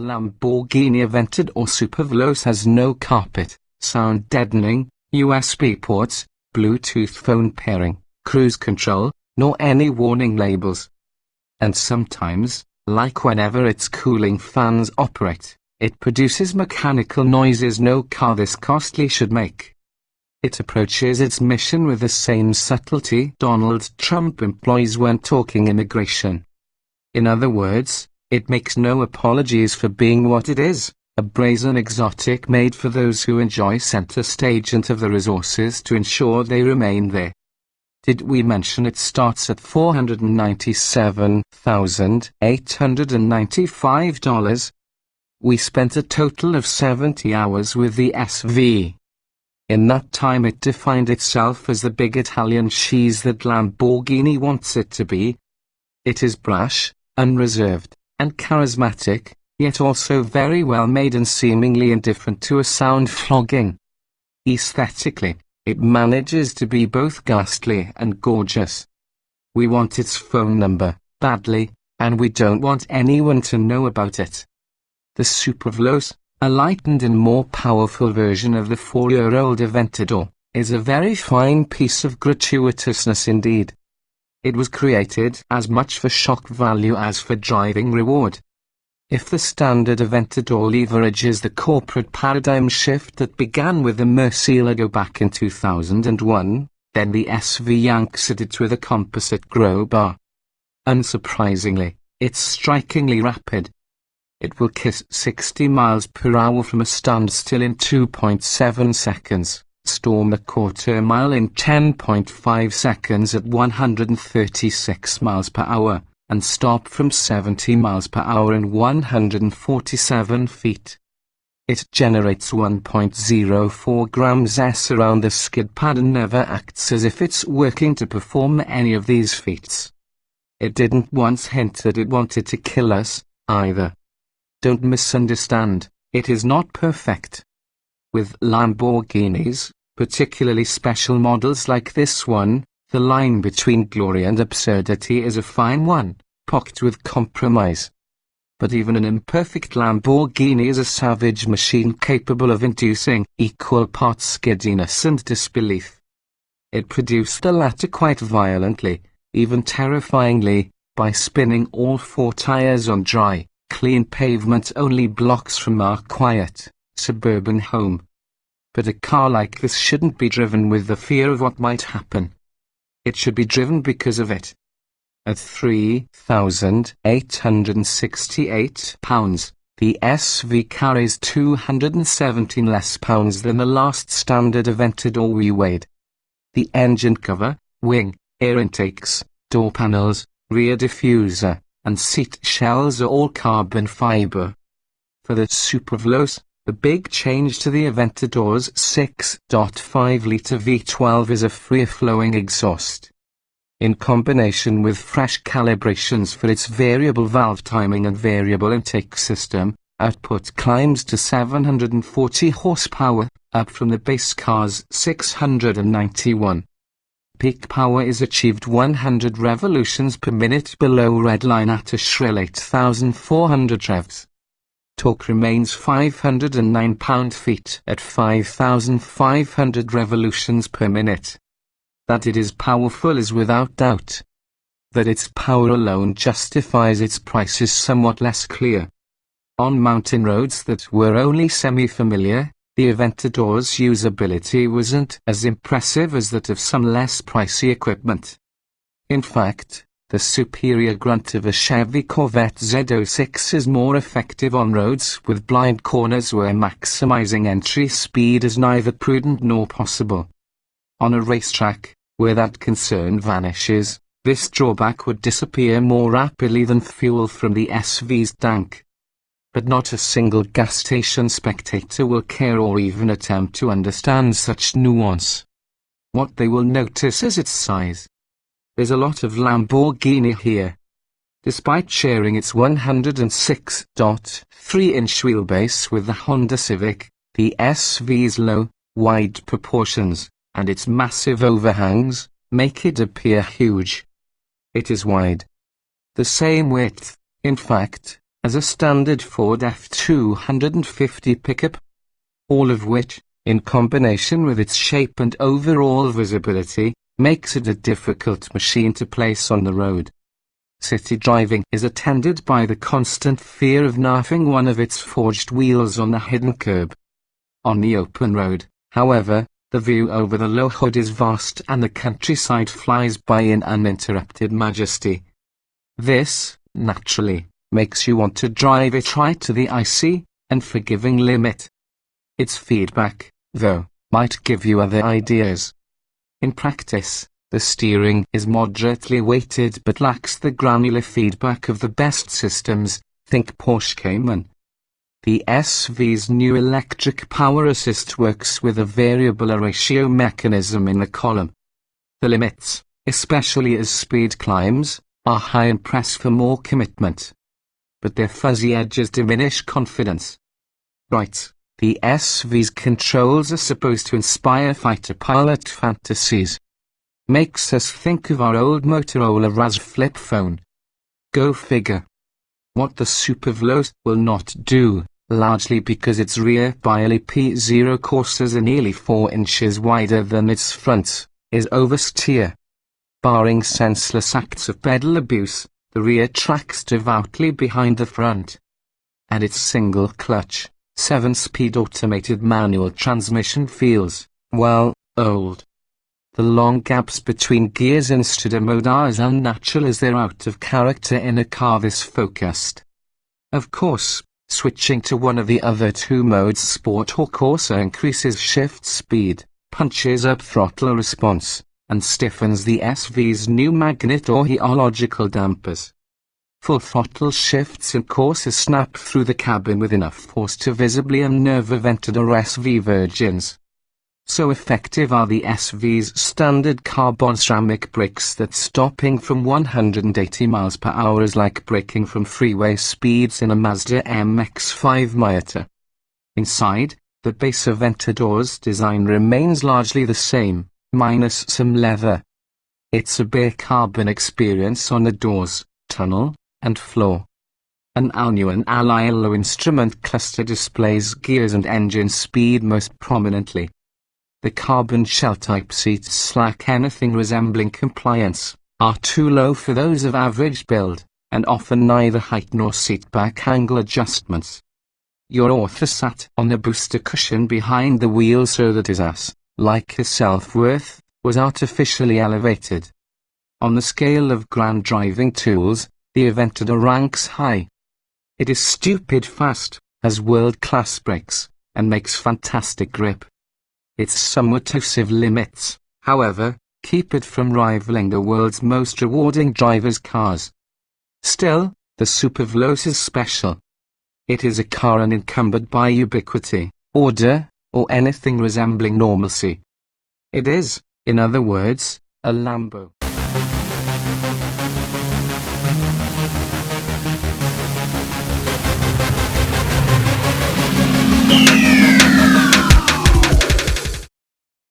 Lamborghini Aventador Superveloce has no carpet, sound deadening, USB ports, Bluetooth phone pairing, cruise control, nor any warning labels. And sometimes, like whenever its cooling fans operate, it produces mechanical noises no car this costly should make. It approaches its mission with the same subtlety Donald Trump employs when talking immigration. In other words, it makes no apologies for being what it is, a brazen exotic made for those who enjoy center stage and have the resources to ensure they remain there. Did we mention it starts at $497,895? We spent a total of 70 hours with the SV. In that time it defined itself as the big Italian cheese that Lamborghini wants it to be. It is brash, unreserved, and charismatic, yet also very well made and seemingly indifferent to a sound flogging. Aesthetically, it manages to be both ghastly and gorgeous. We want its phone number, badly, and we don't want anyone to know about it. The Superveloce, a lightened and more powerful version of the 4-year-old Aventador, is a very fine piece of gratuitousness indeed. It was created as much for shock value as for driving reward. If the standard Aventador leverages the corporate paradigm shift that began with the Murcielago back in 2001, then the SV yanks at it with a composite grow bar. Unsurprisingly, it's strikingly rapid. It will kiss 60 miles per hour from a standstill in 2.7 seconds, storm a quarter mile in 10.5 seconds at 136 miles per hour, and stop from 70 miles per hour in 147 feet. It generates 1.04 grams S around the skid pad and never acts as if it's working to perform any of these feats. It didn't once hint that it wanted to kill us, either. Don't misunderstand, it is not perfect. With Lamborghinis, particularly special models like this one, the line between glory and absurdity is a fine one, pocked with compromise. But even an imperfect Lamborghini is a savage machine capable of inducing equal parts giddiness and disbelief. It produced the latter quite violently, even terrifyingly, by spinning all 4 tires on dry, clean pavement only blocks from our quiet, suburban home. But a car like this shouldn't be driven with the fear of what might happen. It should be driven because of it. At 3,868 pounds, the SV carries 217 less pounds than the last standard Aventador we weighed. The engine cover, wing, air intakes, door panels, rear diffuser, and seat shells are all carbon fiber. For the Superveloce, the big change to the Aventador's 6.5-litre V12 is a free-flowing exhaust. In combination with fresh calibrations for its variable valve timing and variable intake system, output climbs to 740 horsepower, up from the base car's 691. Peak power is achieved 100 revolutions per minute below redline at a shrill 8,400 revs. Torque remains 509 pound-feet at 5,500 revolutions per minute. That it is powerful is without doubt. That its power alone justifies its price is somewhat less clear. On mountain roads that were only semi-familiar, the Aventador's usability wasn't as impressive as that of some less pricey equipment. In fact, the superior grunt of a Chevy Corvette Z06 is more effective on roads with blind corners where maximizing entry speed is neither prudent nor possible. On a racetrack, where that concern vanishes, this drawback would disappear more rapidly than fuel from the SV's tank. But not a single gas station spectator will care or even attempt to understand such nuance. What they will notice is its size. There's a lot of Lamborghini here. Despite sharing its 106.3-inch wheelbase with the Honda Civic, the SV's low, wide proportions, and its massive overhangs, make it appear huge. It is wide. The same width, in fact, as a standard Ford F250 pickup. All of which, in combination with its shape and overall visibility, makes it a difficult machine to place on the road. City driving is attended by the constant fear of knifing one of its forged wheels on the hidden curb. On the open road, however, the view over the low hood is vast and the countryside flies by in uninterrupted majesty. This, naturally, makes you want to drive it right to the icy and forgiving limit. Its feedback, though, might give you other ideas. In practice, the steering is moderately weighted but lacks the granular feedback of the best systems, think Porsche Cayman. The SV's new electric power assist works with a variable ratio mechanism in the column. The limits, especially as speed climbs, are high and press for more commitment. But their fuzzy edges diminish confidence. Right, the SV's controls are supposed to inspire fighter pilot fantasies. Makes us think of our old Motorola Razr flip phone. Go figure. What the Superveloce will not do, largely because its rear LP750 courses are nearly 4 inches wider than its front, is oversteer. Barring senseless acts of pedal abuse, the rear tracks devoutly behind the front. And its single clutch, 7-speed automated manual transmission feels, well, old. The long gaps between gears in studio mode are as unnatural as they're out of character in a car this focused. Of course, switching to one of the other two modes, Sport or Corsa, increases shift speed, punches up throttle response, and stiffens the SV's new magnet or heological dampers. Full throttle shifts in Corsa snap through the cabin with enough force to visibly unnerve Aventador SV virgins. So effective are the SV's standard carbon ceramic brakes that stopping from 180 miles per hour is like braking from freeway speeds in a Mazda MX-5 Miata. Inside, the base Aventador's design remains largely the same, minus some leather. It's a bare carbon experience on the doors, tunnel, and floor. An all-new alloy instrument cluster displays gears and engine speed most prominently. The carbon shell-type seats lack anything resembling compliance, are too low for those of average build, and offer neither height nor seat-back angle adjustments. Your author sat on the booster cushion behind the wheel so that his ass, like his self-worth, was artificially elevated. On the scale of grand driving tools, the Aventador ranks high. It is stupid fast, has world-class brakes, and makes fantastic grip. Its somewhat elusive limits, however, keep it from rivaling the world's most rewarding drivers' cars. Still, the Superveloce is special. It is a car unencumbered by ubiquity, order, or anything resembling normalcy. It is, in other words, a Lambo.